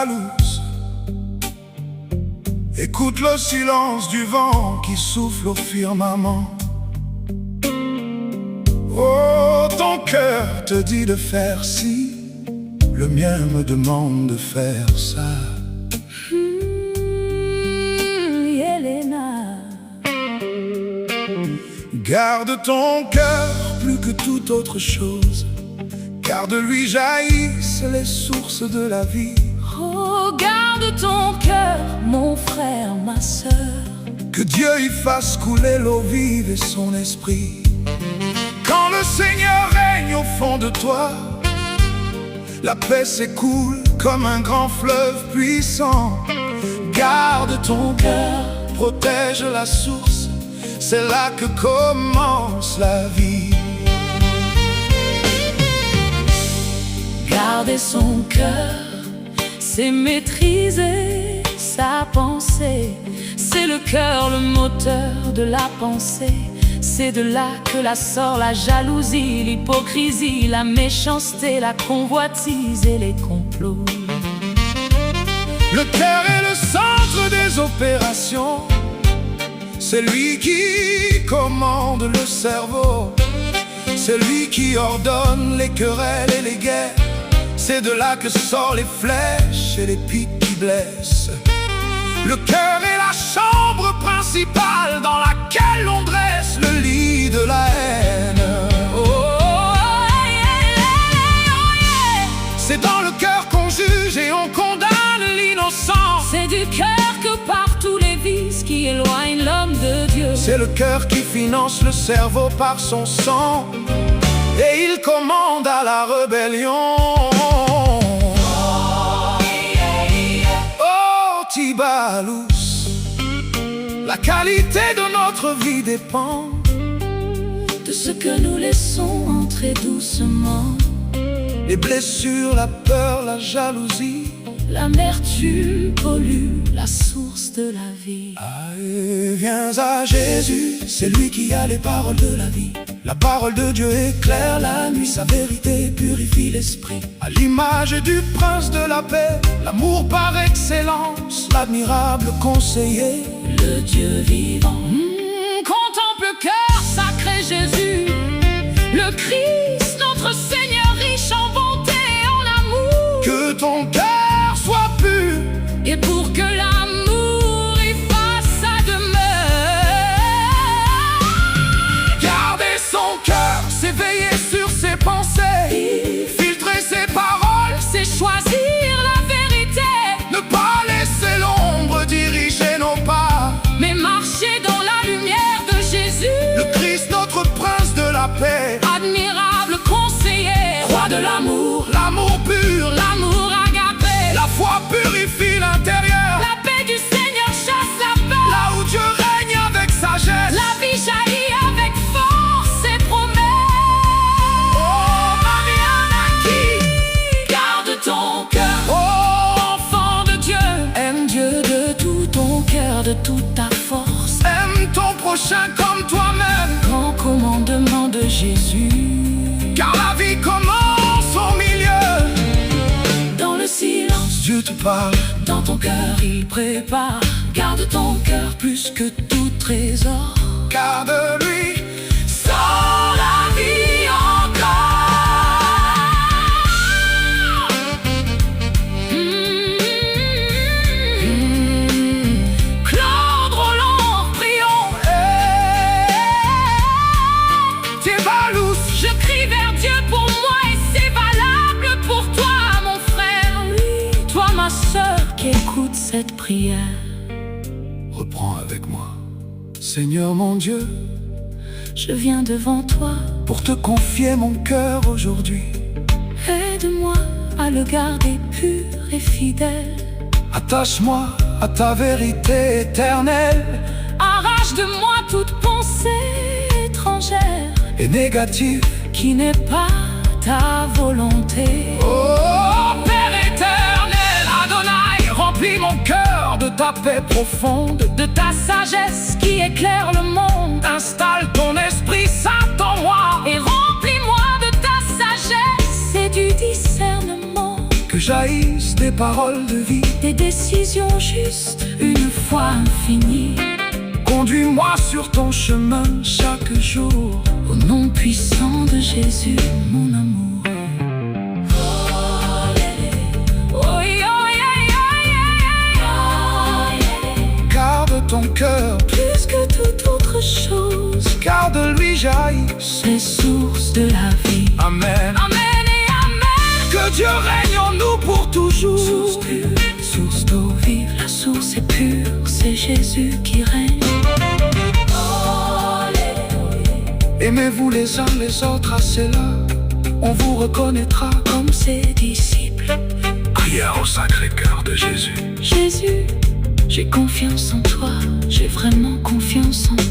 jalouse. Écoute le silence du vent qui souffle au firmament. Oh, ton cœur te dit de faire ci, le mien me demande de faire ça. Yelena. Garde ton cœur plus que toute autre chose, car de lui jaillissent les sources de la vie. Oh, garde ton cœur, mon frère, ma sœur. Que Dieu y fasse couler l'eau vive et son esprit. Quand le Seigneur règne au fond de toi, la paix s'écoule comme un grand fleuve puissant. Garde ton cœur, protège la source, c'est là que commence la vie. Garder son cœur, c'est maîtriser sa pensée. C'est le cœur, le moteur de la pensée. C'est de là que la sort la jalousie, l'hypocrisie, la méchanceté, la convoitise et les complots. Le cœur est le centre des opérations. C'est lui qui commande le cerveau. C'est lui qui ordonne les querelles et les guerres. C'est de là que sortent les flèches et les pics qui blessent. Le cœur est la chambre principale dans laquelle on dresse le lit de la haine. C'est dans le cœur qu'on juge et on condamne l'innocent. C'est du cœur que partent tous les vices qui éloignent l'homme de Dieu. C'est le cœur qui finance le cerveau par son sang, et il commande à la rébellion. Oh, Tibalous, la qualité de notre vie dépend de ce que nous laissons entrer doucement. Les blessures, la peur, la jalousie, l'amertume pollue la source de la vie. Allez, viens à Jésus, c'est lui qui a les paroles de la vie. La parole de Dieu éclaire la nuit, sa vérité purifie l'esprit. À l'image du prince de la paix, l'amour par excellence, l'admirable conseiller, le Dieu vivant. Contemple le cœur sacré Jésus, le Christ, notre Seigneur riche en bonté et en amour. Que ton cœur soit pur, et pour que l'amour y fasse sa demeure. Garder son cœur, s'éveiller sur ses pensées, filtrer ses paroles, c'est choisir la vérité. ne pas laisser l'ombre diriger nos pas, mais marcher dans la lumière de Jésus. le Christ, notre prince de la paix, admirable conseiller, roi de l'amour, l'amour pur, l'amour agapé. la foi purifie l'intérieur. La paix du Seigneur chasse la peur. Là où Dieu règne avec sagesse, La vie jaillit avec force et promesse. oh, Marianaki, Garde ton cœur, oh, enfant de Dieu. Aime Dieu de tout ton cœur, de toute ta force. aime ton prochain comme toi-même, Grand commandement de Jésus. car la vie commence au milieu. Dans le silence, Dieu te parle, dans ton cœur, il prépare. Garde ton cœur plus que tout trésor. car de lui Sans la vie encore. Claude Roland, prions. Tibalous, Je crie vers Dieu pour moi et c'est valable pour toi, mon frère. Oui, toi, ma sœur, qui écoute cette prière. reprends avec moi. Seigneur mon Dieu, Je viens devant toi. pour te confier mon cœur aujourd'hui. Aide-moi à le garder pur et fidèle. Attache-moi à ta vérité éternelle Arrache de moi toute pensée étrangère et négative. qui n'est pas ta volonté. Oh, Père éternel, Adonai, remplis mon cœur de ta paix profonde, De ta sagesse qui éclaire le monde. installe ton esprit saint en moi, Et remplis-moi de ta sagesse et du discernement. que jaillissent des paroles de vie, des décisions justes, une foi infinie. Conduis-moi sur ton chemin chaque jour, au nom puissant de Jésus, mon amour. Garde ton cœur plus que toute autre chose, car de lui jaillissent les sources de la vie. Amen. Amen et amen. Que Dieu règne en nous pour toujours. Source pure, source d'eau vive, la source est pure, c'est Jésus qui règne. Aimez-vous les uns les autres, à cela on vous reconnaîtra comme ses disciples. Prière au Sacré-Cœur de Jésus. Jésus, j'ai confiance en toi, j'ai vraiment confiance en toi.